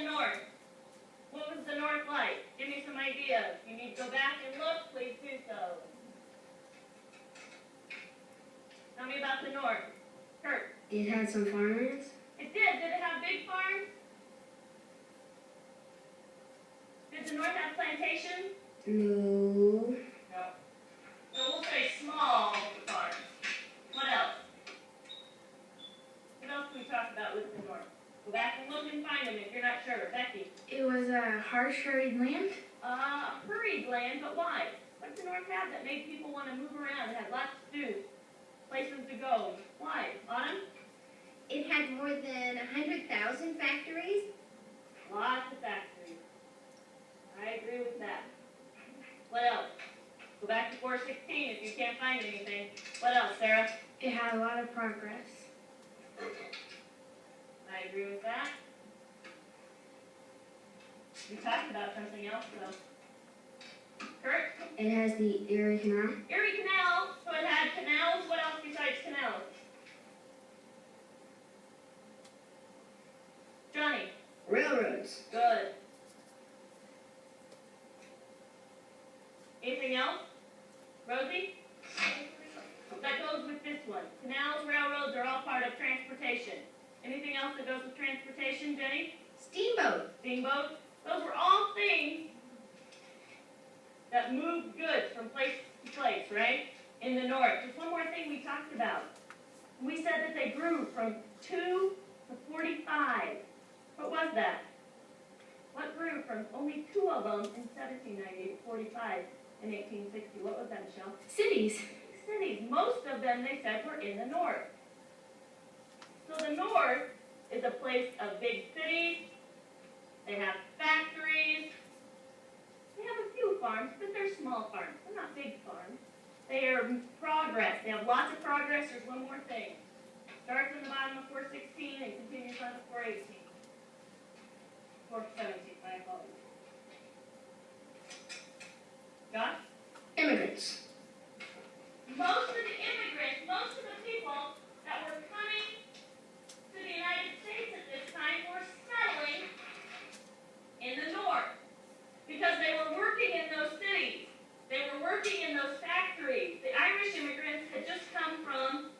the North? What was the North like? Give me some ideas. You need to go back and look, please do so. Tell me about the North. Kurt. It had some farmers. It did. Did it have big farms? Did the North have plantations? No. No. So we'll say small farms. What else? What else can we talk about with the North? Go back and look and find them if you're not sure. Becky? It was a harsh, hurried land. Hurried land, but why? What did the North have that made people want to move around and have lots to do? Places to go. Why? Autumn? It had more than 100,000 factories. Lots of factories. I agree with that. What else? Go back to 416 if you can't find anything. What else, Sarah? It had a lot of progress. I agree with that. We talked about something else, though. Kurt? It has the Erie Canal. Erie Canal. So it had canals. What else besides canals? Johnny? Railroads. Good. Anything else? Rosie? That goes with this one. Canals, railroads are all part of transportation. Anything else that goes with transportation, Jenny? Steamboat. Steamboat? Those were all things that moved goods from place to place, right? In the North. Just one more thing we talked about. We said that they grew from 2 to 45. What was that? What grew from only 2 of them in 1798 to 45 in 1860? What was that, Michelle? Cities. Cities. Most of them, they said, were in the North. So the North is a place of big cities. They have factories. They have a few farms, but they're small farms. They're not big farms. They are progress. They have lots of progress. There's one more thing. Starts on the bottom of 416 and continues on to 418. 417, my apologies. Josh? Immigrants. Most of the immigrants, most of the people that were coming to the United States at this time were settling in the North because they were working in those cities. They were working in those factories. The Irish immigrants had just come from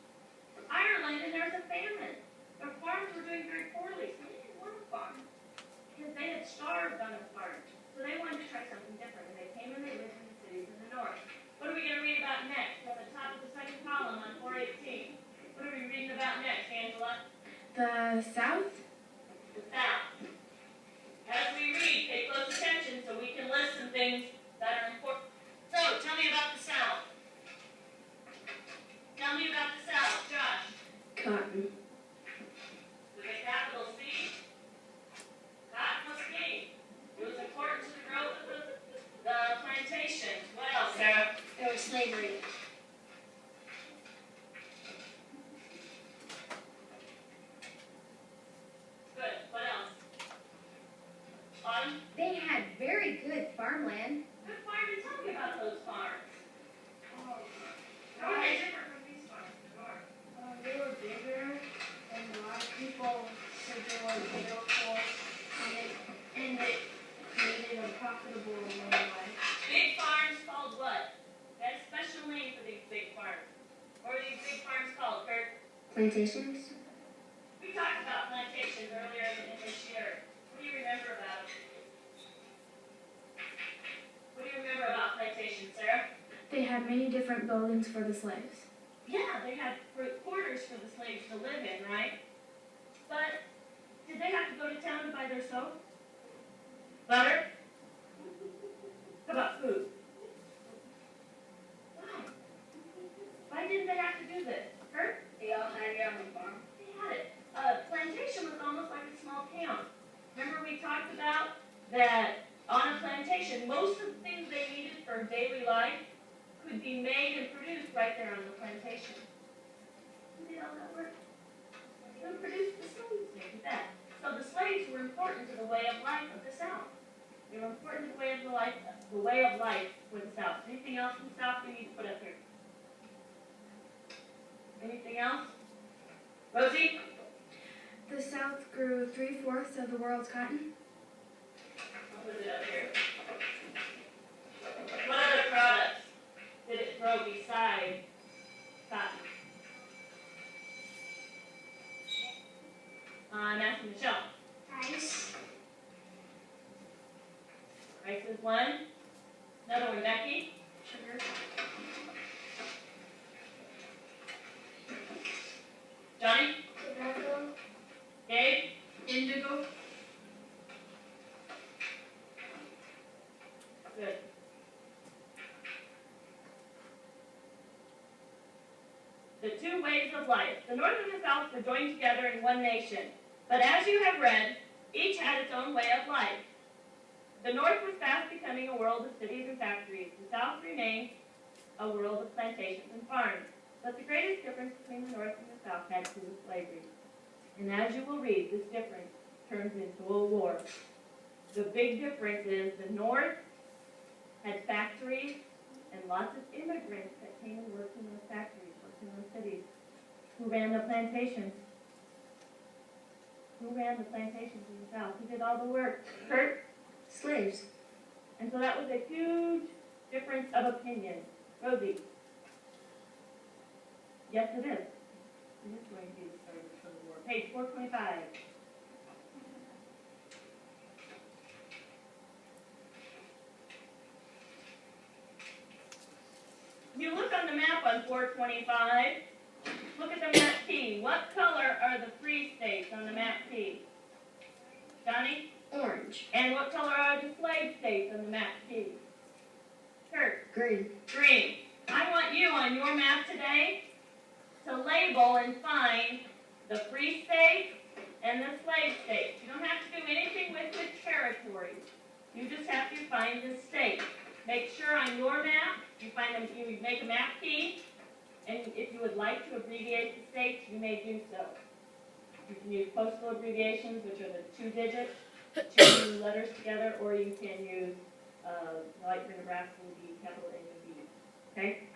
Ireland and there was a famine. Their farms were doing very poorly, so they didn't want to farm because they had starved on a farm. So they wanted to try something different, and they came and they lived in the cities in the North. What are we going to read about next? On the top of the second column on 418. What are we reading about next, Angela? The South. The South. As we read, pay close attention so we can list some things that are important. So, tell me about the South. Tell me about the South, Josh. Cotton. With a capital C. Cotton was king. It was important to the growth of the plantations. What else, Sarah? There was slavery. Good. What else? Autumn? They had very good farmland. Good farming. Tell me about those farms. How are they different from these farms in the North? They were bigger, and a lot of people said they were built for, and they created a profitable way of life. Big farms called what? They had a special name for these big farms. What are these big farms called, Kurt? Plantations. We talked about plantations earlier in this year. What do you remember about it? What do you remember about plantations, Sarah? They had many different buildings for the slaves. Yeah, they had quarters for the slaves to live in, right? But did they have to go to town to buy their soap? Butter? How about food? Why? Why didn't they have to do this? Kurt? They all had it on the farm. They had it. A plantation was almost like a small town. Remember we talked about that on a plantation, most of the things they needed for daily life could be made and produced right there on the plantation. You see how that worked? They would produce the slaves. Look at that. So the slaves were important to the way of life of the South. They were important to the way of life for the South. Anything else from the South we need to put up here? Anything else? Rosie? The South grew 3/4 of the world's cotton. I'll put it up here. What other products did it grow beside cotton? I'm asking Michelle. Rice. Rice is one. Another one, Becky. Sugar. Johnny. Tobacco. Gabe. Indigo. Good. The two ways of life. The North and the South were joined together in one nation. But as you have read, each had its own way of life. The North was fast becoming a world of cities and factories. The South remained a world of plantations and farms. But the greatest difference between the North and the South had to do with slavery. And as you will read, this difference turns into a war. The big difference is the North had factories and lots of immigrants that came and worked in those factories, worked in those cities. Who ran the plantations? Who ran the plantations in the South? Who did all the work? Kurt? Slaves. And so that was a huge difference of opinion. Rosie? Yes, it is. It is going to be the start of the Civil War. Page 425. You look on the map on 425. Look at the map P. What color are the free states on the map P? Johnny? Orange. And what color are the slave states on the map P? Kurt? Green. Green. I want you on your map today to label and find the free states and the slave states. You don't have to do anything with the territories. You just have to find the state. Make sure on your map you find them. You make a map P, and if you would like to abbreviate the states, you may do so. You can use postal abbreviations, which are the 2 digits, 2 letters together, or you can use, like for Nebraska, would be capital N and B. Okay?